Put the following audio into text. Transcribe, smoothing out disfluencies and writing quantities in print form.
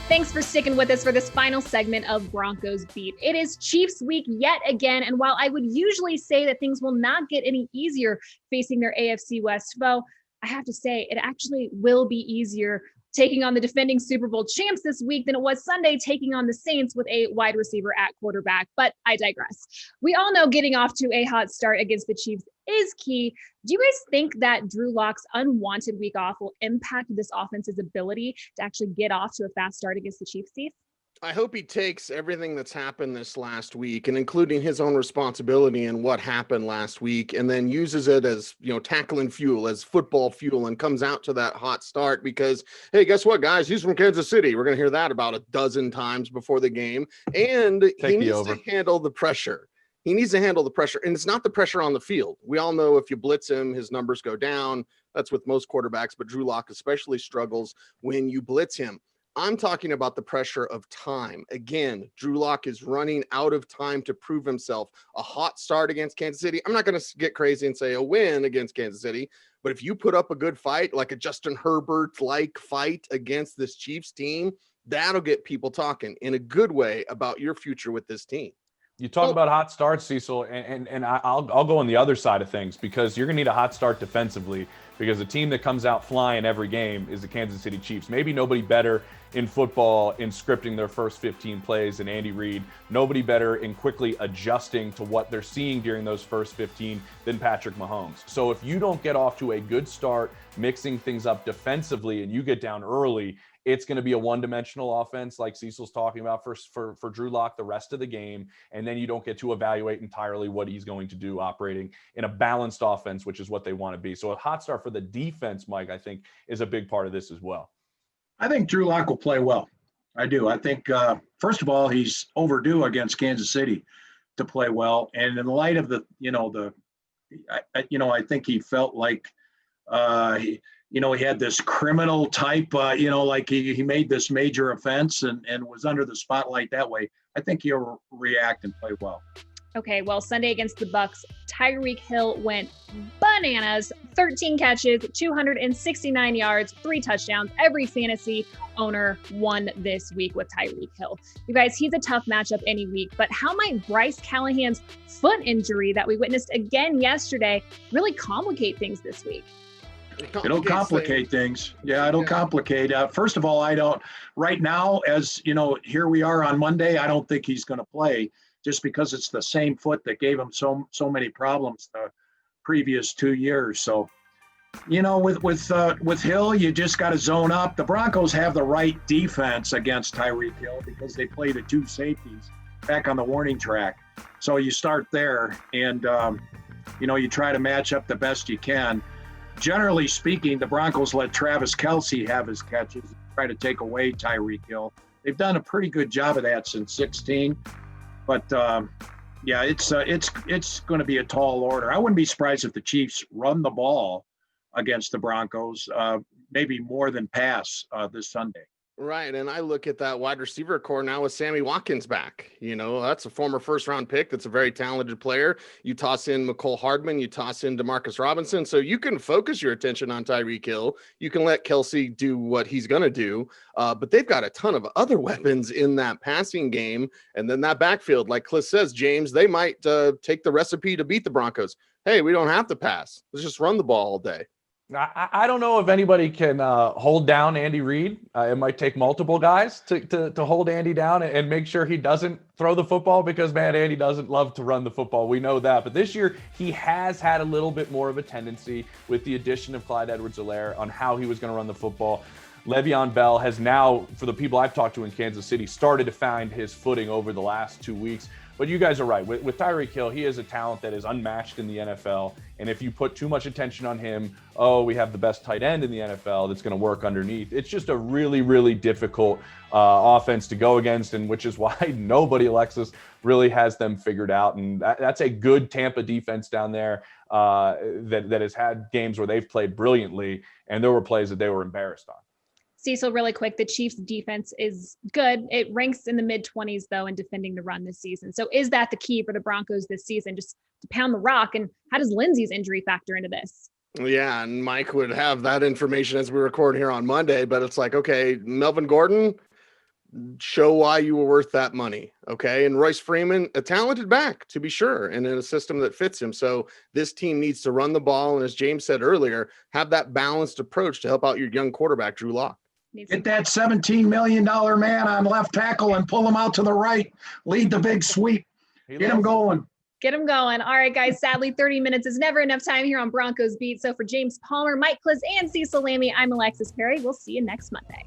Thanks for sticking with us for this final segment of Broncos Beat. It is Chiefs week yet again, and while I would usually say that things will not get any easier facing their AFC West foe, I have to say it actually will be easier taking on the defending Super Bowl champs this week than it was Sunday taking on the Saints with a wide receiver at quarterback. But I digress. We all know getting off to a hot start against the Chiefs is key. Do you guys think that Drew Lock's unwanted week off will impact this offense's ability to actually get off to a fast start against the Chiefs, Steve? I hope he takes everything that's happened this last week and including his own responsibility in what happened last week and then uses it as, tackling fuel, as football fuel, and comes out to that hot start because, hey, guess what, guys? He's from Kansas City. We're going to hear that about a dozen times before the game. And he needs to handle the pressure. He needs to handle the pressure. And it's not the pressure on the field. We all know if you blitz him, his numbers go down. That's with most quarterbacks, but Drew Lock especially struggles when you blitz him. I'm talking about the pressure of time. Again, Drew Lock is running out of time to prove himself. A hot start against Kansas City. I'm not going to get crazy and say a win against Kansas City, but if you put up a good fight, like a Justin Herbert-like fight against this Chiefs team, that'll get people talking in a good way about your future with this team. You talk about hot starts, Cecil, and I'll go on the other side of things because you're going to need a hot start defensively because the team that comes out flying every game is the Kansas City Chiefs. Maybe nobody better in football in scripting their first 15 plays than Andy Reid. Nobody better in quickly adjusting to what they're seeing during those first 15 than Patrick Mahomes. So if you don't get off to a good start, mixing things up defensively, and you get down early, it's going to be a one-dimensional offense like Cecil's talking about for Drew Lock the rest of the game, and then you don't get to evaluate entirely what he's going to do operating in a balanced offense, which is what they want to be. So a hot start for the defense, Mike, I think, is a big part of this as well. I think Drew Lock will play well. I do. I think, first of all, he's overdue against Kansas City to play well. And in light of I think he felt like, he had this criminal type, like he made this major offense and was under the spotlight that way. I think he'll react and play well. Okay, well, Sunday against the Bucs, Tyreek Hill went bananas, 13 catches, 269 yards, 3 touchdowns. Every fantasy owner won this week with Tyreek Hill. You guys, he's a tough matchup any week, but how might Bryce Callahan's foot injury that we witnessed again yesterday really complicate things this week? It'll complicate things. Yeah, it'll complicate. First of all, right now, as here we are on Monday, I don't think he's going to play just because it's the same foot that gave him so many problems the previous 2 years. So, with Hill, you just got to zone up. The Broncos have the right defense against Tyreek Hill because they play the 2 safeties back on the warning track. So you start there and, you try to match up the best you can. Generally speaking, the Broncos let Travis Kelce have his catches, try to take away Tyreek Hill. They've done a pretty good job of that since 2016. But, it's going to be a tall order. I wouldn't be surprised if the Chiefs run the ball against the Broncos, maybe more than pass this Sunday. Right, and I look at that wide receiver core now with Sammy Watkins back. That's a former first-round pick that's a very talented player. You toss in McCole Hardman, you toss in Demarcus Robinson, so you can focus your attention on Tyreek Hill. You can let Kelce do what he's going to do, but they've got a ton of other weapons in that passing game, and then that backfield, like Klis says, James, they might take the recipe to beat the Broncos. Hey, we don't have to pass. Let's just run the ball all day. I don't know if anybody can hold down Andy Reid. It might take multiple guys to hold Andy down and make sure he doesn't throw the football because, man, Andy doesn't love to run the football. We know that. But this year, he has had a little bit more of a tendency with the addition of Clyde Edwards-Helaire on how he was going to run the football. Le'Veon Bell has now, for the people I've talked to in Kansas City, started to find his footing over the last 2 weeks. But you guys are right. With Tyreek Hill, he is a talent that is unmatched in the NFL. And if you put too much attention on him, we have the best tight end in the NFL that's going to work underneath. It's just a really, really difficult offense to go against, and which is why nobody, Alexis, really has them figured out. And that's a good Tampa defense down there that has had games where they've played brilliantly, and there were plays that they were embarrassed on. Cecil, really quick, the Chiefs defense is good. It ranks in the mid-20s, though, in defending the run this season. So is that the key for the Broncos this season, just to pound the rock? And how does Lindsey's injury factor into this? Yeah, and Mike would have that information as we record here on Monday, but it's like, okay, Melvin Gordon, show why you were worth that money. Okay. And Royce Freeman, a talented back to be sure, and in a system that fits him. So this team needs to run the ball. And as James said earlier, have that balanced approach to help out your young quarterback, Drew Lock. Get that $17 million man on left tackle and pull him out to the right. Lead the big sweep. Get him going. Get them going. All right, guys. Sadly, 30 minutes is never enough time here on Broncos Beat. So for James Palmer, Mike Klis, and Cecil Lammey, I'm Alexis Perry. We'll see you next Monday.